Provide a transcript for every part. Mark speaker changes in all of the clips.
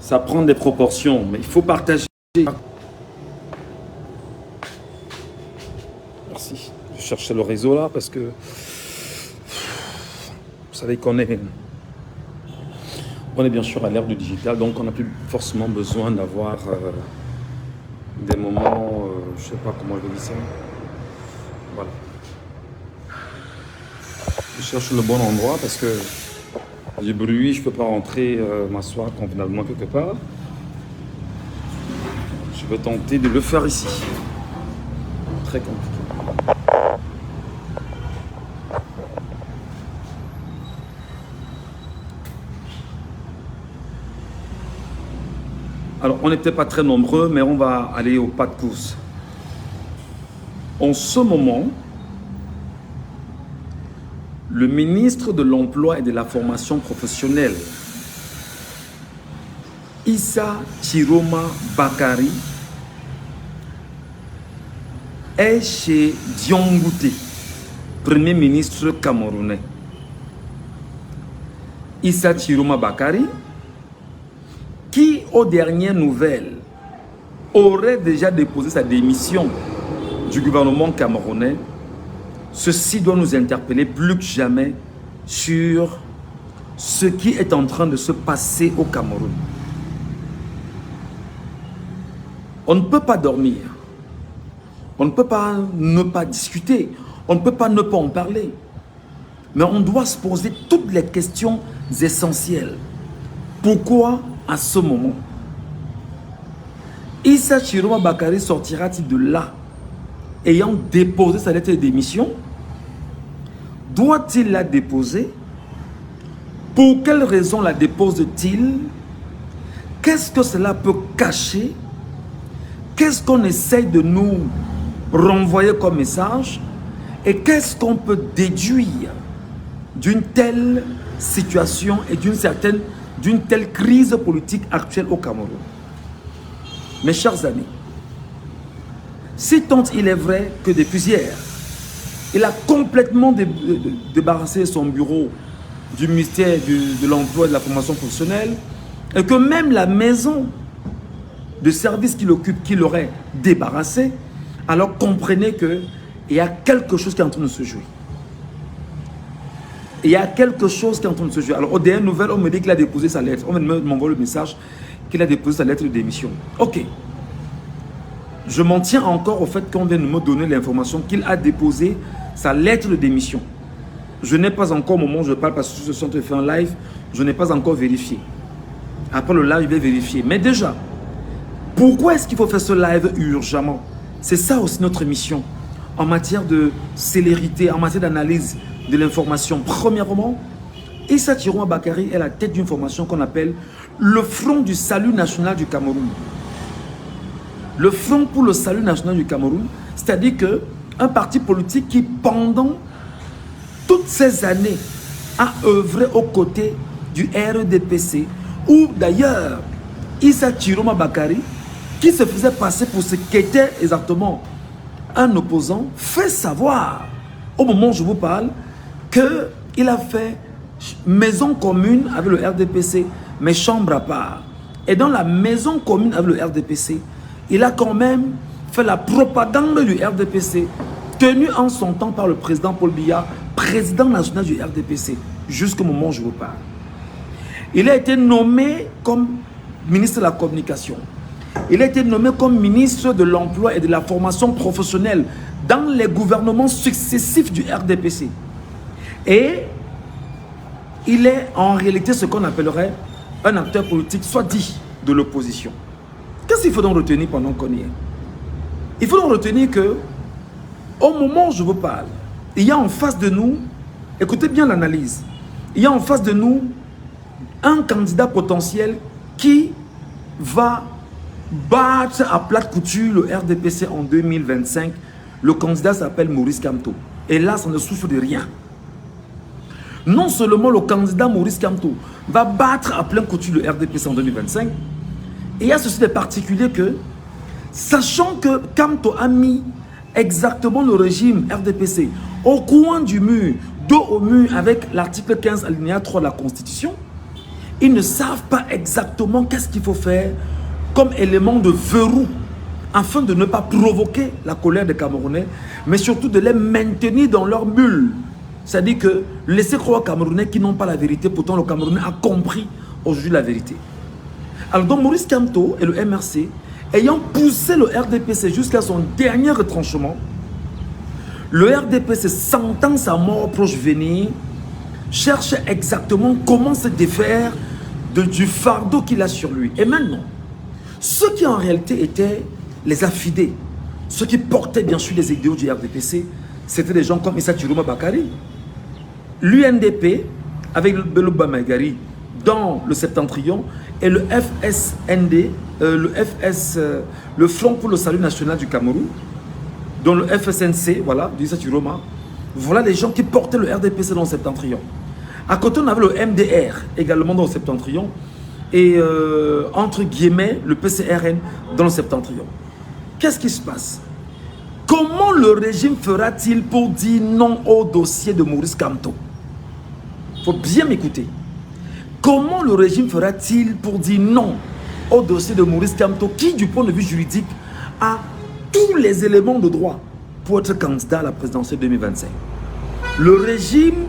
Speaker 1: Ça prend des proportions, mais il faut partager. Merci. Je cherchais le réseau là parce que vous savez qu'on est bien sûr à l'ère du digital, donc on n'a plus forcément besoin d'avoir des moments, je sais pas comment je vais dire ça. Voilà. Je cherche le bon endroit parce que du bruit, je peux pas rentrer m'asseoir convenablement quelque part. Je vais tenter de le faire ici. Très compliqué. Alors, on n'était pas très nombreux, mais on va aller au pas de course. En ce moment, le ministre de l'Emploi et de la Formation professionnelle, Issa Chiroma Bakari, est chez Diongouté, Premier ministre camerounais. Issa Chiroma Bakari, qui, aux dernières nouvelles, aurait déjà déposé sa démission du gouvernement camerounais. Ceci doit nous interpeller plus que jamais sur ce qui est en train de se passer au Cameroun. On ne peut pas dormir. On ne peut pas ne pas discuter. On ne peut pas ne pas en parler. Mais on doit se poser toutes les questions essentielles. Pourquoi à ce moment Issa Chiroma Bakari sortira-t-il de là ayant déposé sa lettre de démission? Doit-il la déposer? Pour quelle raison la dépose-t-il? Qu'est-ce que cela peut cacher? Qu'est-ce qu'on essaye de nous renvoyer comme message? Et qu'est-ce qu'on peut déduire d'une telle situation et d'une telle crise politique actuelle au Cameroun? Mes chers amis, si tant il est vrai que depuis hier, il a complètement débarrassé son bureau du ministère de l'Emploi et de la Formation professionnelle et que même la maison de service qu'il occupe, qu'il aurait débarrassé, alors comprenez qu'il y a quelque chose qui est en train de se jouer. Il y a quelque chose qui est en train de se jouer. Alors, aux dernières nouvelles, on me dit qu'il a déposé sa lettre. On m'envoie le message qu'il a déposé sa lettre de démission. Ok. Je m'en tiens encore au fait qu'on vient de me donner l'information qu'il a déposé sa lettre de démission. Je n'ai pas encore, au moment où je parle, parce que je suis en train de faire un live, je n'ai pas encore vérifié. Après le live, je vais vérifier. Mais déjà, pourquoi est-ce qu'il faut faire ce live urgemment? C'est ça aussi notre mission en matière de célérité, en matière d'analyse de l'information. Premièrement, Issa Chiroma Bakari est la tête d'une formation qu'on appelle le Front du Salut National du Cameroun. Le Front pour le Salut National du Cameroun, c'est-à-dire qu'un parti politique qui, pendant toutes ces années, a œuvré aux côtés du RDPC, où d'ailleurs, Issa Chiroma Bakari, qui se faisait passer pour ce qu'était exactement un opposant, fait savoir, au moment où je vous parle, qu'il a fait maison commune avec le RDPC, mais chambre à part. Et dans la maison commune avec le RDPC, il a quand même fait la propagande du RDPC, tenue en son temps par le président Paul Biya, président national du RDPC, jusqu'au moment où je vous parle. Il a été nommé comme ministre de la communication. Il a été nommé comme ministre de l'Emploi et de la Formation professionnelle dans les gouvernements successifs du RDPC. Et il est en réalité ce qu'on appellerait un acteur politique, soit dit, de l'opposition. Qu'est-ce qu'il faut donc retenir pendant qu'on y est? Il faut donc retenir que, au moment où je vous parle, il y a en face de nous, écoutez bien l'analyse, il y a en face de nous un candidat potentiel qui va battre à plate couture le RDPC en 2025. Le candidat s'appelle Maurice Kamto. Et là, ça ne souffre de rien. Non seulement le candidat Maurice Kamto va battre à plein couture le RDPC en 2025, et il y a ceci de particulier que, sachant que Kamto a mis exactement le régime RDPC au coin du mur, dos au mur avec l'article 15 alinéa 3 de la Constitution, Ils ne savent pas exactement qu'est-ce qu'il faut faire comme élément de verrou afin de ne pas provoquer la colère des Camerounais, mais surtout de les maintenir dans leur bulle. C'est-à-dire que laisser croire aux Camerounais qui n'ont pas la vérité, pourtant le Camerounais a compris aujourd'hui la vérité. Alors donc Maurice Kamto et le MRC, ayant poussé le RDPC jusqu'à son dernier retranchement, le RDPC, sentant sa mort proche venir, cherche exactement comment se défaire du fardeau qu'il a sur lui. Et maintenant, ceux qui en réalité étaient les affidés, ceux qui portaient bien sûr les idéaux du RDPC, c'était des gens comme Issa Chiroma Bakari. L'UNDP, avec Belouba Maïgari, dans le Septentrion, et le FSND, le Front pour le Salut National du Cameroun, dont le FSNC, voilà, d'Issa Chiroma, voilà les gens qui portaient le RDPC dans le Septentrion. À côté, on avait le MDR, également dans le Septentrion, et entre guillemets, le PCRN dans le Septentrion. Qu'est-ce qui se passe? Comment le régime fera-t-il pour dire non au dossier de Maurice Kamto? Il faut bien m'écouter. Comment le régime fera-t-il pour dire non au dossier de Maurice Kamto, qui, du point de vue juridique, a tous les éléments de droit pour être candidat à la présidentielle 2025? Le régime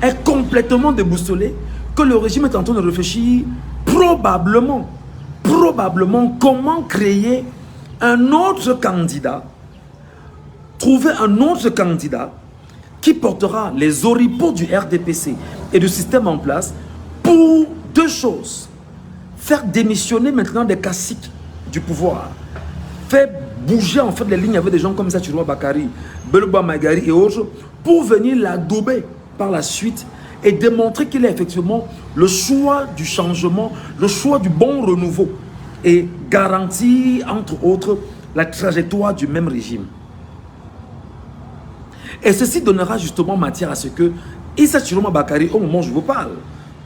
Speaker 1: est complètement déboussolé, que le régime est en train de réfléchir probablement comment créer un autre candidat, trouver un autre candidat qui portera les oripeaux du RDPC et du système en place pour deux choses. Faire démissionner maintenant des caciques du pouvoir, faire bouger en fait les lignes avec des gens comme ça, Chiroma Bakari, Belouba Maïgari et autres, pour venir l'adouber par la suite et démontrer qu'il est effectivement le choix du changement, le choix du bon renouveau et garantir entre autres la trajectoire du même régime. Et ceci donnera justement matière à ce que Issa Chiroma Bakari, au moment où je vous parle,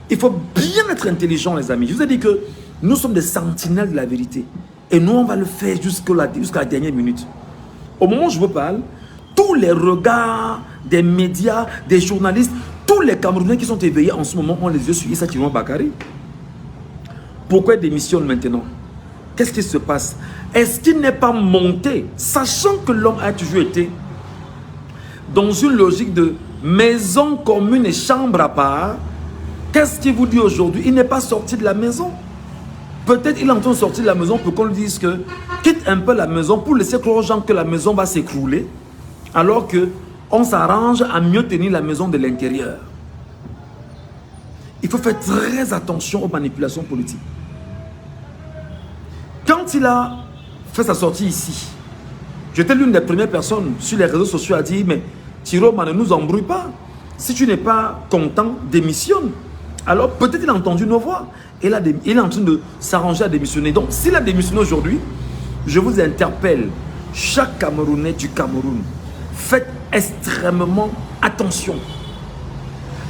Speaker 1: il faut bien être intelligent les amis. Je vous ai dit que nous sommes des sentinelles de la vérité. Et nous on va le faire jusqu'à la dernière minute. Au moment où je vous parle, tous les regards des médias, des journalistes, tous les Camerounais qui sont éveillés en ce moment ont les yeux sur Issa Chiroma Bakari. Pourquoi il démissionne maintenant? Qu'est-ce qui se passe? Est-ce qu'il n'est pas monté, sachant que l'homme a toujours été dans une logique de maison commune et chambre à part? Qu'est-ce qu'il vous dit aujourd'hui? Il n'est pas sorti de la maison. Peut-être il est en train de sortir de la maison pour qu'on lui dise que quitte un peu la maison pour laisser croire aux gens que la maison va s'écrouler, alors qu'on s'arrange à mieux tenir la maison de l'intérieur. Il faut faire très attention aux manipulations politiques. Quand il a fait sa sortie ici, j'étais l'une des premières personnes sur les réseaux sociaux à dire mais Chiroma, ne nous embrouille pas. Si tu n'es pas content, démissionne. Alors peut-être il a entendu nos voix. Et là, il est en train de s'arranger à démissionner. Donc s'il a démissionné aujourd'hui, je vous interpelle, chaque Camerounais du Cameroun, faites extrêmement attention.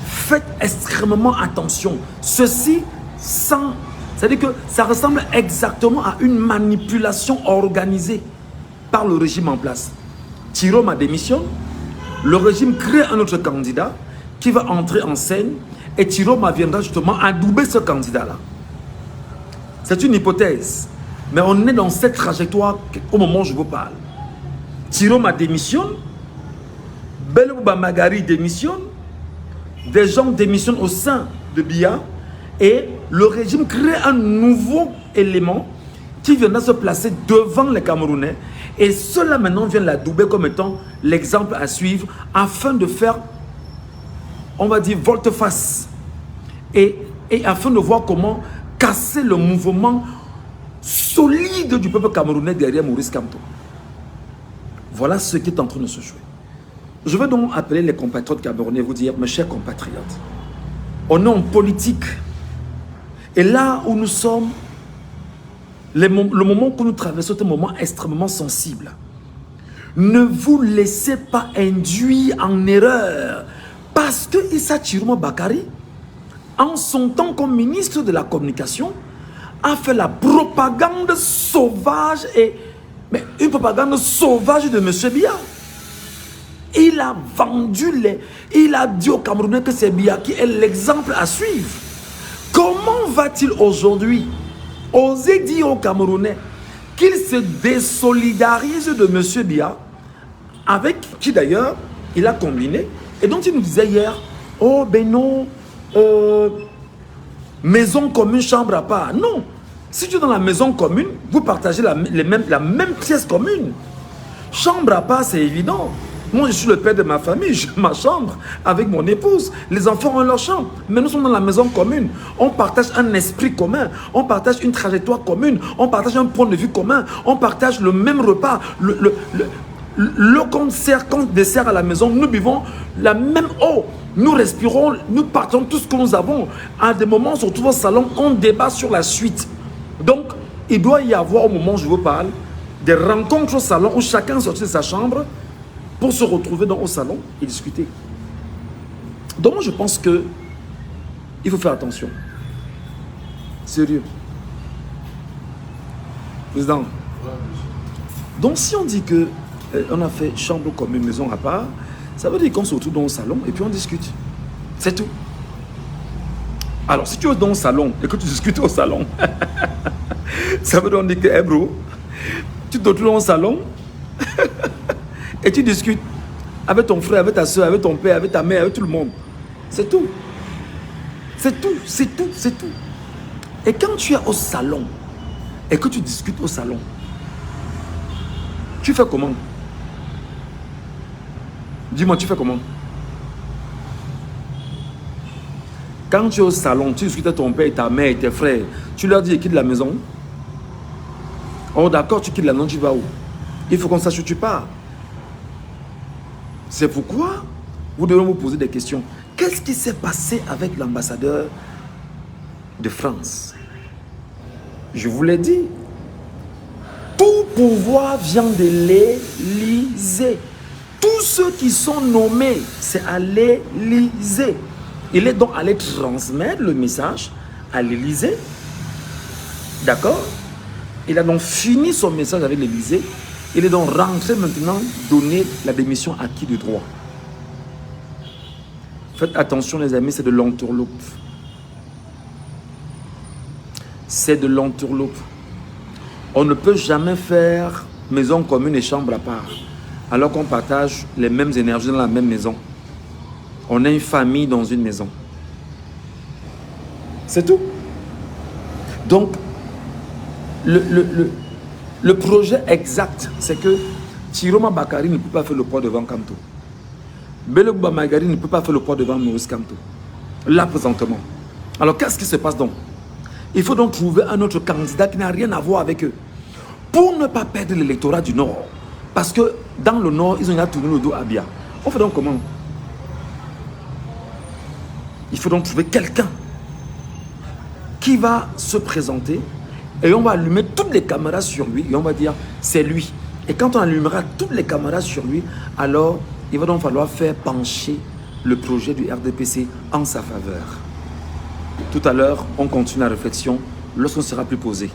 Speaker 1: Faites extrêmement attention. Ceci sans... C'est-à-dire que ça ressemble exactement à une manipulation organisée par le régime en place. Chiroma démissionne, le régime crée un autre candidat qui va entrer en scène et Chiroma viendra justement adouber ce candidat-là. C'est une hypothèse, mais on est dans cette trajectoire au moment où je vous parle. Chiroma démissionne, Belouba Maïgari démissionne, des gens démissionnent au sein de BIA et le régime crée un nouveau élément qui viendra se placer devant les Camerounais et cela maintenant vient l'adouber comme étant l'exemple à suivre afin de faire, on va dire, volte-face et afin de voir comment casser le mouvement solide du peuple camerounais derrière Maurice Kamto. Voilà ce qui est en train de se jouer. Je vais donc appeler les compatriotes camerounais et vous dire, mes chers compatriotes, on est en politique. Et là où nous sommes, le moment que nous traversons est un moment extrêmement sensible. Ne vous laissez pas induire en erreur. Parce que Issa Chiroma Bakari, en son temps comme ministre de la communication, a fait la propagande sauvage mais une propagande sauvage de M. Biya. Il a vendu il a dit aux Camerounais que c'est Biya qui est l'exemple à suivre. Comment va-t-il aujourd'hui oser dire aux Camerounais qu'il se désolidarise de M. Biya, avec qui d'ailleurs il a combiné, et dont il nous disait hier, oh ben non, maison commune, chambre à part. Non, si tu es dans la maison commune, vous partagez la même pièce commune. Chambre à part, c'est évident. Moi, je suis le père de ma famille, j'ai ma chambre avec mon épouse. Les enfants ont leur chambre. Mais nous sommes dans la maison commune. On partage un esprit commun. On partage une trajectoire commune. On partage un point de vue commun. On partage le même repas. Le qu'on sert, qu'on dessert à la maison, nous buvons la même eau. Nous respirons, nous partons tout ce que nous avons. À des moments, on se retrouve au salon, on débat sur la suite. Donc, il doit y avoir, au moment où je vous parle, des rencontres au salon où chacun sortit de sa chambre pour se retrouver au salon et discuter. Donc moi je pense que il faut faire attention. Sérieux. Président. Donc si on dit que on a fait chambre commune, maison à part, ça veut dire qu'on se retrouve dans le salon et puis on discute. C'est tout. Alors si tu es dans le salon et que tu discutes au salon, ça veut donc dire que, hey bro, tu te retrouves dans le salon et tu discutes avec ton frère, avec ta soeur, avec ton père, avec ta mère, avec tout le monde. C'est tout. C'est tout, c'est tout, c'est tout. Et quand tu es au salon et que tu discutes au salon, tu fais comment? Dis-moi, tu fais comment? Quand tu es au salon, tu discutes avec ton père, ta mère et tes frères, tu leur dis quitte la maison. Oh d'accord, tu quittes la maison, tu vas où? Il faut qu'on sache où tu pars. C'est pourquoi vous devez vous poser des questions. Qu'est-ce qui s'est passé avec l'ambassadeur de France? Je vous l'ai dit. Tout pouvoir vient de l'Élysée. Tous ceux qui sont nommés, c'est à l'Élysée. Il est donc allé transmettre le message à l'Élysée. D'accord? Il a donc fini son message avec l'Élysée. Il est donc rentré maintenant donner la démission à qui de droit. Faites attention les amis, c'est de l'entourloupe. C'est de l'entourloupe. On ne peut jamais faire maison commune et chambre à part, alors qu'on partage les mêmes énergies dans la même maison. On est une famille dans une maison. C'est tout. Donc, le projet exact, c'est que Tiroma Bakari ne peut pas faire le poids devant Kamto. Belogba Magari ne peut pas faire le poids devant Maurice Kamto. Là, présentement. Alors, qu'est-ce qui se passe donc? Il faut donc trouver un autre candidat qui n'a rien à voir avec eux. Pour ne pas perdre l'électorat du Nord. Parce que dans le Nord, ils ont déjà tourné le dos à Biya. On fait donc comment? Il faut donc trouver quelqu'un qui va se présenter et on va allumer toutes les caméras sur lui et on va dire c'est lui. Et quand on allumera toutes les caméras sur lui, alors il va donc falloir faire pencher le projet du RDPC en sa faveur. Tout à l'heure, on continue la réflexion lorsqu'on sera plus posé.